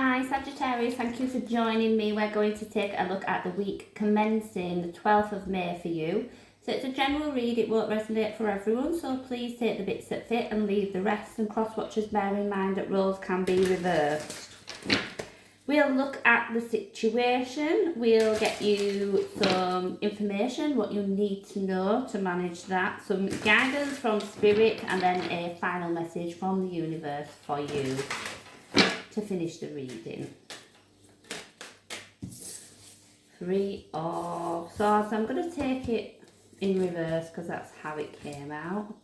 Hi Sagittarius, thank you for joining me. We're going to take a look at the week commencing the 12th of May for you. So it's a general read, it won't resonate for everyone, so please take the bits that fit and leave the rest, and cross watchers bear in mind that roles can be reversed. We'll look at the situation, we'll get you some information, what you need to know to manage that, some guidance from Spirit, and then a final message from the universe for you to finish the reading. Three of Swords. I'm going to take it in reverse because that's how it came out.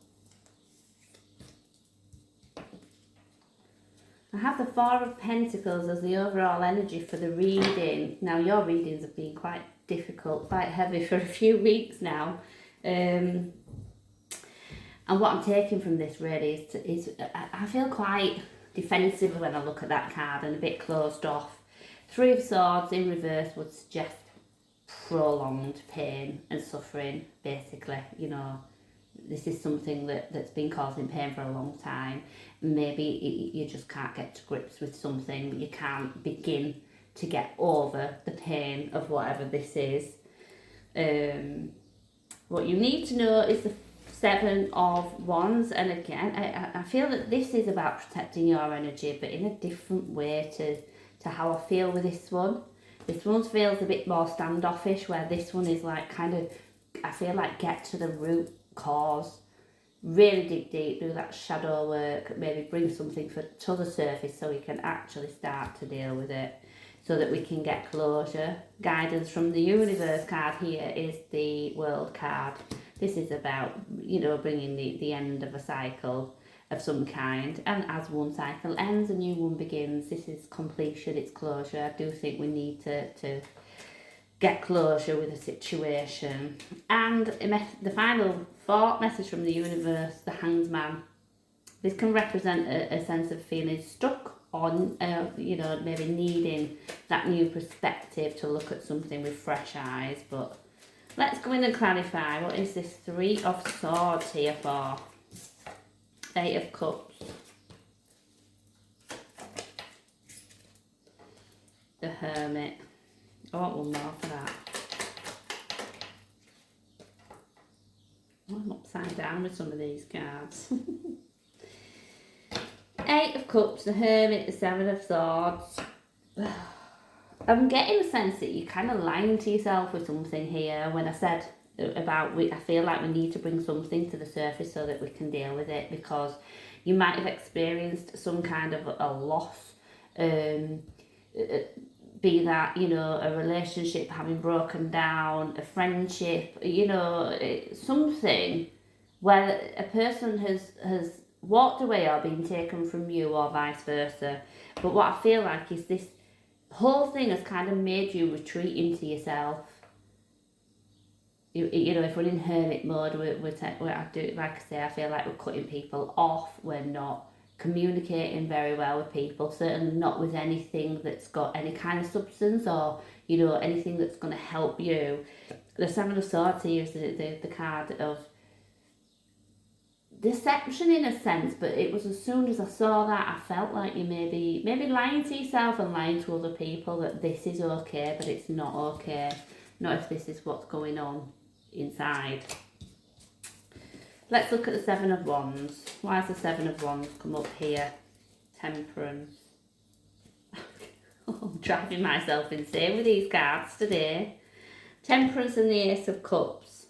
I have the Four of Pentacles as the overall energy for the reading. Now your readings have been quite difficult, quite heavy for a few weeks now. And what I'm taking from this really is I feel quite defensive when I look at that card and a bit closed off. Three of Swords in reverse would suggest prolonged pain and suffering, basically. You know, this is something that's been causing pain for a long time. Maybe you just can't get to grips with something, you can't begin to get over the pain of whatever this is. What you need to know is the Seven of Wands, and again I feel that this is about protecting your energy, but in a different way to how I feel with this one. This one feels a bit more standoffish, where this one is like kind of, I feel like get to the root cause, really dig deep, do that shadow work, maybe bring something to the surface so we can actually start to deal with it, so that we can get closure. Guidance from the universe card here is the World card. This is about, you know, bringing the end of a cycle of some kind. And as one cycle ends, a new one begins. This is completion, it's closure. I do think we need to get closure with a situation. And the final thought message from the universe, the Hanged Man. This can represent a sense of feeling stuck on, you know, maybe needing that new perspective to look at something with fresh eyes. But let's go in and clarify. What is this Three of Swords here for? Eight of Cups. The Hermit. I want one more for that. Oh, I'm upside down with some of these cards. Eight of Cups, the Hermit, the Seven of Swords. I'm getting a sense that you're kind of lying to yourself with something here when I said about I feel like we need to bring something to the surface so that we can deal with it, because you might have experienced some kind of a loss, be that, you know, a relationship having broken down, a friendship, you know, something where a person has walked away or been taken from you, or vice versa. But what I feel like is this whole thing has kind of made you retreat into yourself. You know, if we're in hermit mode, I do, like I say, I feel like we're cutting people off. We're not communicating very well with people, certainly not with anything that's got any kind of substance, or, you know, anything that's going to help you. The Seven of Swords here is the card of deception in a sense, but it was as soon as I saw that, I felt like you maybe lying to yourself and lying to other people that this is okay, but it's not okay. Not if this is what's going on inside. Let's look at the Seven of Wands. Why has the Seven of Wands come up here? Temperance. I'm driving myself insane with these cards today. Temperance and the Ace of Cups.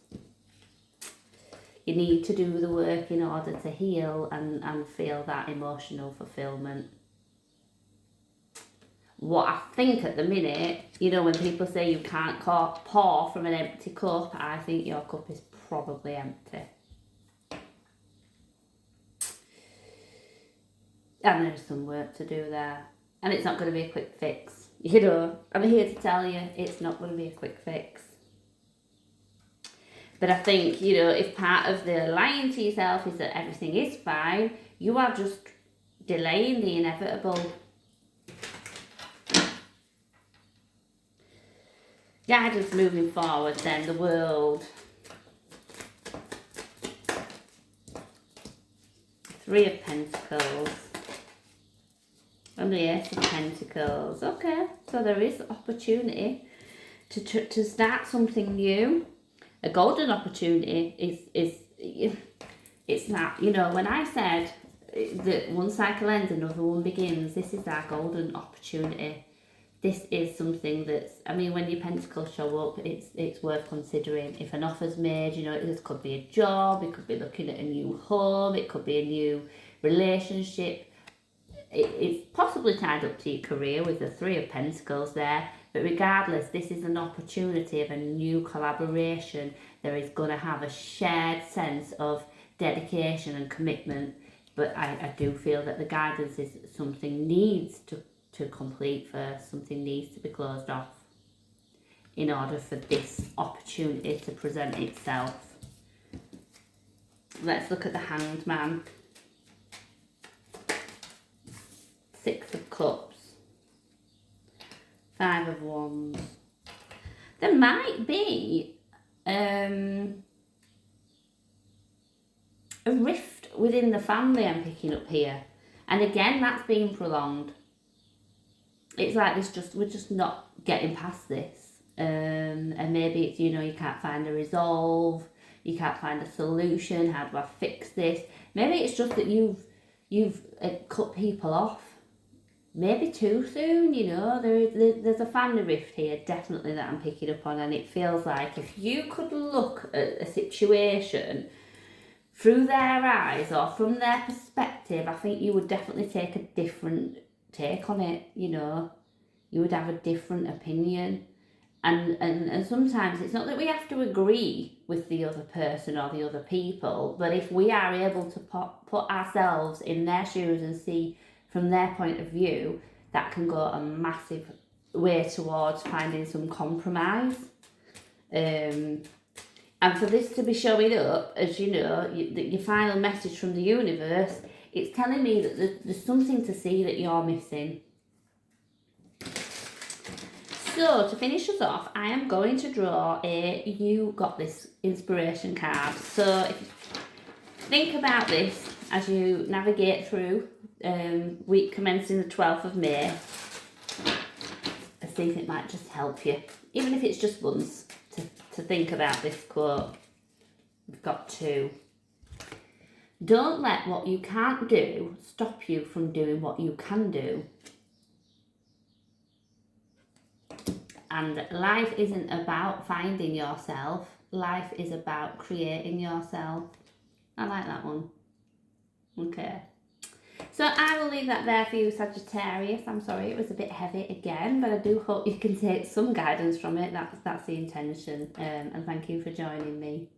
You need to do the work in order to heal and feel that emotional fulfillment. What I think at the minute, you know, when people say you can't pour from an empty cup, I think your cup is probably empty. And there's some work to do there. And it's not going to be a quick fix. You know, I'm here to tell you, it's not going to be a quick fix. But I think, you know, if part of the lying to yourself is that everything is fine, you are just delaying the inevitable. Guidance moving forward then, the World. Three of Pentacles. And the Ace of Pentacles. Okay, so there is opportunity to start something new. A golden opportunity it's that, you know, when I said that one cycle ends, another one begins, this is our golden opportunity. This is something that's, I mean, when your pentacles show up, it's worth considering. If an offer's made, you know, this could be a job, it could be looking at a new home, it could be a new relationship. It's possibly tied up to your career with the Three of Pentacles there. But regardless, this is an opportunity of a new collaboration. There is going to have a shared sense of dedication and commitment. But I do feel that the guidance is something needs to complete first. Something needs to be closed off in order for this opportunity to present itself. Let's look at the Hanged Man. Six of Cups. Five of Wands. There might be a rift within the family I'm picking up here. And again, that's being prolonged. It's like we're just not getting past this. And maybe it's, you know, you can't find a resolve. You can't find a solution. How do I fix this? Maybe it's just that you've cut people off. Maybe too soon, you know. There's a family rift here, definitely, that I'm picking up on. And it feels like if you could look at a situation through their eyes or from their perspective, I think you would definitely take a different take on it, you know. You would have a different opinion. And sometimes it's not that we have to agree with the other person or the other people, but if we are able to put ourselves in their shoes and see from their point of view, that can go a massive way towards finding some compromise. And for this to be showing up, as you know, your final message from the universe, it's telling me that there's something to see that you're missing. So, to finish us off, I am going to draw a You Got This inspiration card. So, if you think about this as you navigate through week commencing the 12th of May, I see if it might just help you, even if it's just once, to think about this quote. We've got two. Don't let what you can't do stop you from doing what you can do. And life isn't about finding yourself. Life is about creating yourself. I like that one. Okay. So I will leave that there for you, Sagittarius. I'm sorry it was a bit heavy again, but I do hope you can take some guidance from it. That's the intention. And thank you for joining me.